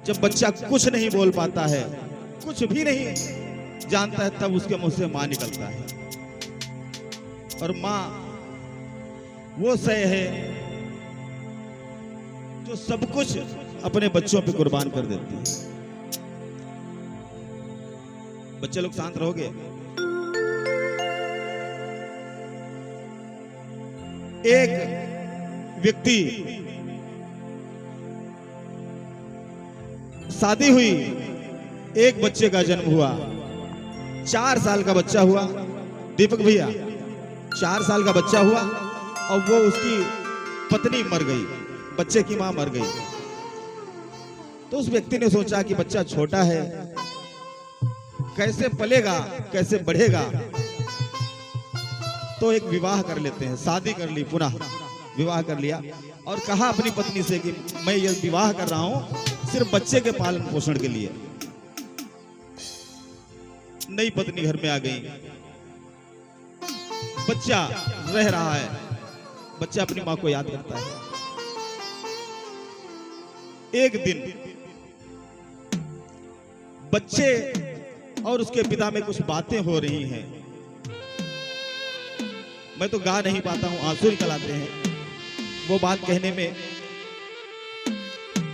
जब बच्चा कुछ नहीं बोल पाता है, कुछ भी नहीं जानता है, तब उसके मुंह से मां निकलता है। और मां वो सय है जो सब कुछ अपने बच्चों पे कुर्बान कर देती है। बच्चे लोग शांत रहोगे? एक व्यक्ति, शादी हुई, एक बच्चे का जन्म हुआ, 4 साल का बच्चा हुआ। दीपक भैया, 4 साल का बच्चा हुआ और वो उसकी पत्नी मर गई, बच्चे की मां मर गई। तो उस व्यक्ति ने सोचा कि बच्चा छोटा है, कैसे पलेगा, कैसे बढ़ेगा, तो एक विवाह कर लेते हैं। शादी कर ली, पुनः विवाह कर लिया और कहा अपनी पत्नी से कि मैं ये विवाह कर रहा हूं सिर्फ बच्चे के पालन पोषण के लिए। नई पत्नी घर में आ गई, बच्चा रह रहा है, बच्चा अपनी मां को याद करता है। एक दिन बच्चे और उसके पिता में कुछ बातें हो रही हैं। मैं तो गा नहीं पाता हूं, आंसू निकल आते हैं। वो बात कहने में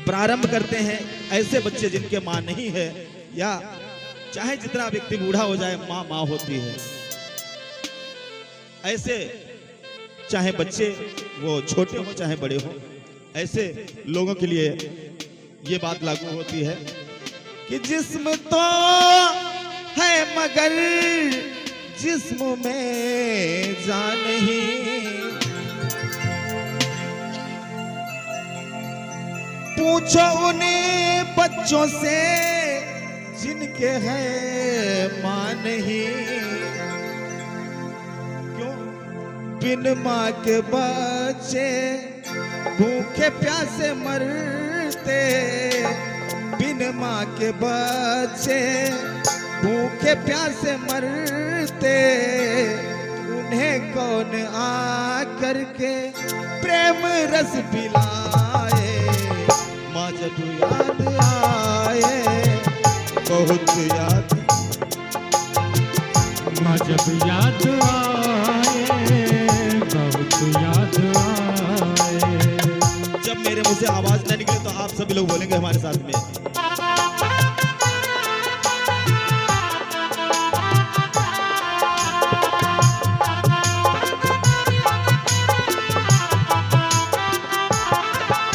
प्रारंभ करते हैं, ऐसे बच्चे जिनके मां नहीं है, या चाहे जितना व्यक्ति बूढ़ा हो जाए, मां मां होती है। ऐसे चाहे बच्चे वो छोटे हो चाहे बड़े हो, ऐसे लोगों के लिए ये बात लागू होती है कि जिस्म तो है मगर जिस्म में जान नहीं। पूछो उन्हीं बच्चों से जिनके है मां नहीं। क्यों? बिन मां के बच्चे भूखे प्यासे मरते, बिन मां के बच्चे भूखे प्यासे मरते। उन्हें कौन आ करके प्रेम रस पिलाए। माँ जब याद आए बहुत याद, माँ जब याद आए बहुत याद आए। जब मेरे मुंह से आवाज न निकले तो आप सभी लोग बोलेंगे हमारे साथ में।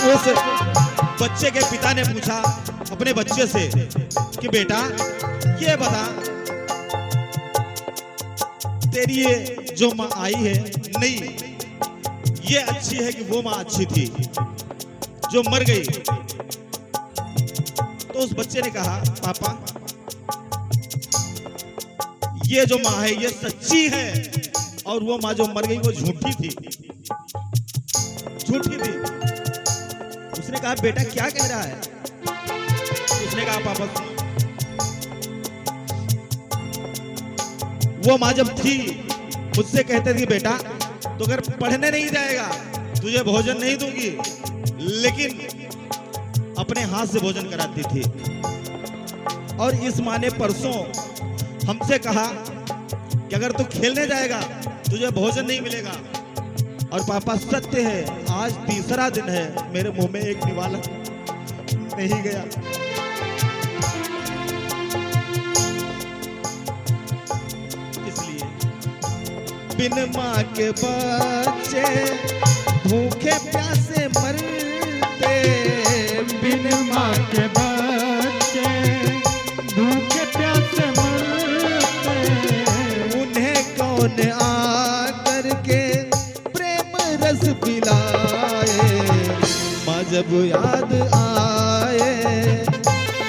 उस बच्चे के पिता ने पूछा अपने बच्चे से कि बेटा ये बता, तेरी ये जो माँ आई है, नहीं ये अच्छी है कि वो माँ अच्छी थी जो मर गई? तो उस बच्चे ने कहा पापा ये जो माँ है ये सच्ची है और वो माँ जो मर गई वो झूठी थी, झूठी थी। उसने कहा बेटा क्या कह रहा है? उसने कहा पापा वो माँ जब थी मुझसे कहते थे बेटा तो अगर पढ़ने नहीं जाएगा तुझे भोजन नहीं दूंगी, लेकिन अपने हाथ से भोजन कराती थी। और इस माँ ने परसों हमसे कहा कि अगर तू खेलने जाएगा तुझे भोजन नहीं मिलेगा। और पापा सत्य है, आज तीसरा दिन है मेरे मुंह में एक निवाला नहीं गया। इसलिए बिन माँ के बच्चे भूखे प्यासे मरते, बिन माँ के बच्चे भूखे प्यासे मरते। उन्हें कौन आ करके प्रेम रस पिलाए। माँ जब याद आए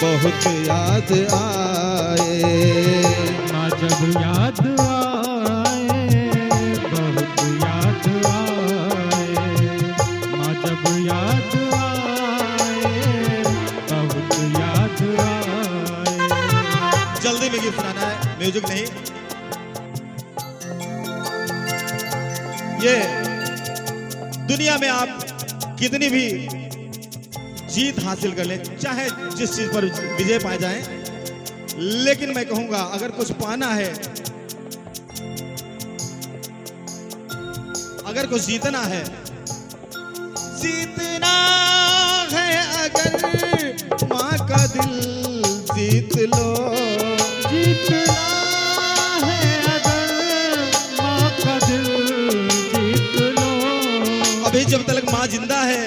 बहुत याद आए। माँ जब याद आए बहुत याद आए। माँ जब याद आए बहुत याद आए। जल्दी में गीत सुनाना है, म्यूजिक नहीं। ये दुनिया में आप कितनी भी जीत हासिल कर लें, चाहे जिस चीज पर विजय पाए जाए, लेकिन मैं कहूंगा अगर कुछ पाना है, अगर कुछ जीतना है अगर माँ का दिल जीत लो, जीतना है अगर माँ का दिल जीत लो। अभी जब तक माँ जिंदा है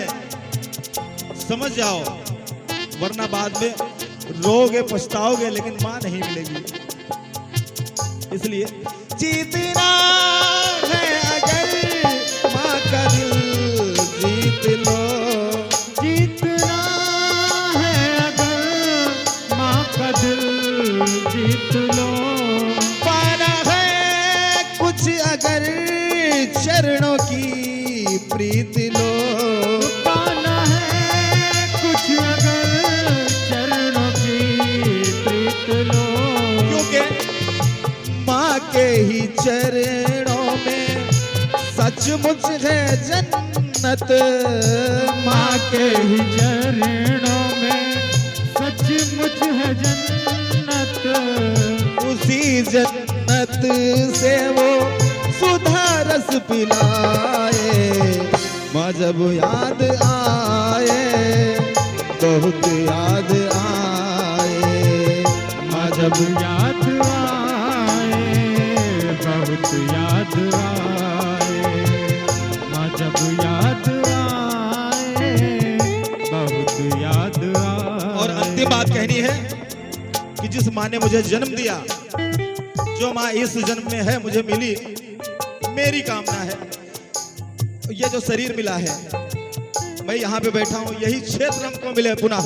समझ जाओ, वरना बाद में रोगे पछताओगे, लेकिन माँ नहीं मिलेगी। इसलिए जीतना है अगर माँ का दिल जीत लो, जीतना है अगर माँ का दिल जीत लो। पाना है कुछ अगर चरणों की प्रीत लो, पाना है कुछ अगर चरणों की प्रीत लो। क्योंकि माँ के ही चरणों में सचमुच है जन्नत, माँ के ही चरणों में सचमुच है जन्नत। उसी जन्नत से वो सुधा रस पिलाए, माँ जब याद आए बहुत याद आए, माँ जब याद आए बहुत याद आए, माँ जब याद आए बहुत याद आए। और अंतिम बात कहनी है कि जिस माँ ने मुझे जन्म दिया, जो माँ इस जन्म में है मुझे मिली, मेरी कामना है ये जो शरीर मिला है, मैं यहाँ पे बैठा हूँ, यही क्षेत्र हमको मिले पुनः,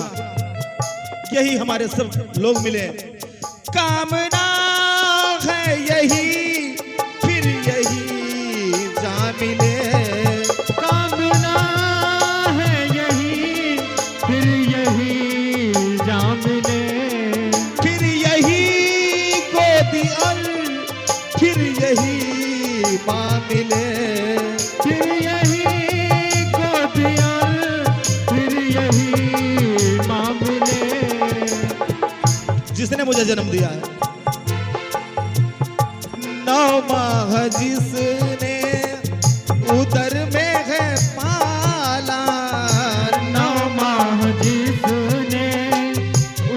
यही हमारे सब लोग मिले। कामना है यही फिर यही जा मिले, कामना है यही फिर यही जा मिले, फिर यही गोदी और फिर यही माँ मिले, फिर यही गोदियार फिर यही माँ मिले। जिसने मुझे जन्म दिया है, 9 माह जिसने उदर में है पाला, 9 माह जिसने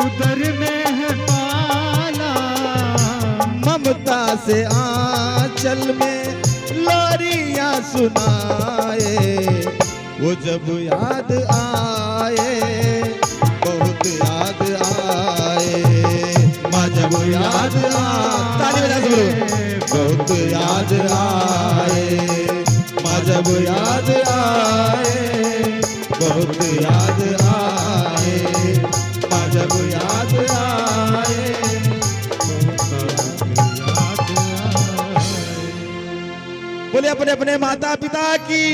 उदर में है पाला, ममता से आंचल में लोरियां सुनाए, वो जब याद आए बहुत याद आए, माँ जब याद ताली बजा सब लोग, बहुत याद आए, माँ जब याद आए बहुत याद आए, माँ जब याद आए। बोले अपने अपने माता पिता की।